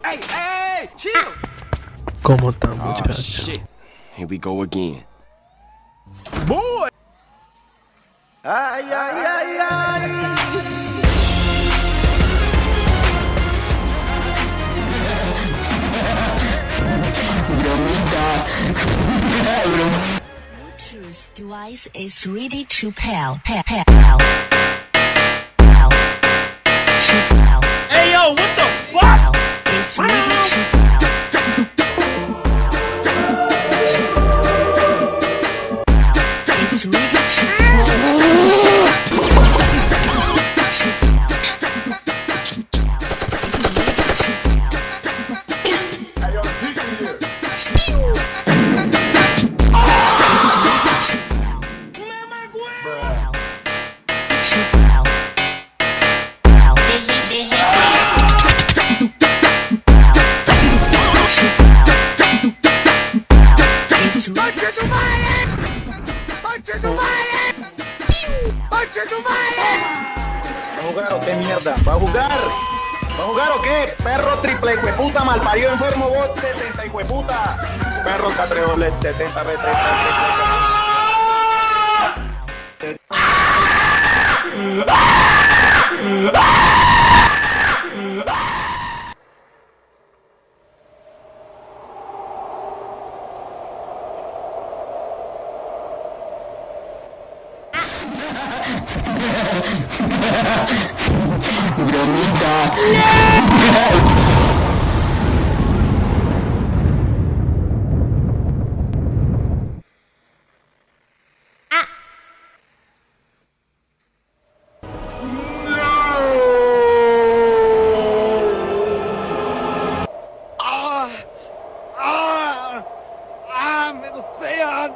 Hey, hey, chill. ¿Cómo están, Oh, muchachos? shit. Here we go again. Boy. Ay, ay, ay, ay. Choose device is ready to pair. Hey, yo, what the fuck? Is ready to pair. Is ready to ¿Va a jugar o qué mierda? ¿Va a jugar? ¿Va a jugar o qué? Perro triple hijueputa, malparido, enfermo, vos 70 hijueputa. Perro catreole 70 Me golpean.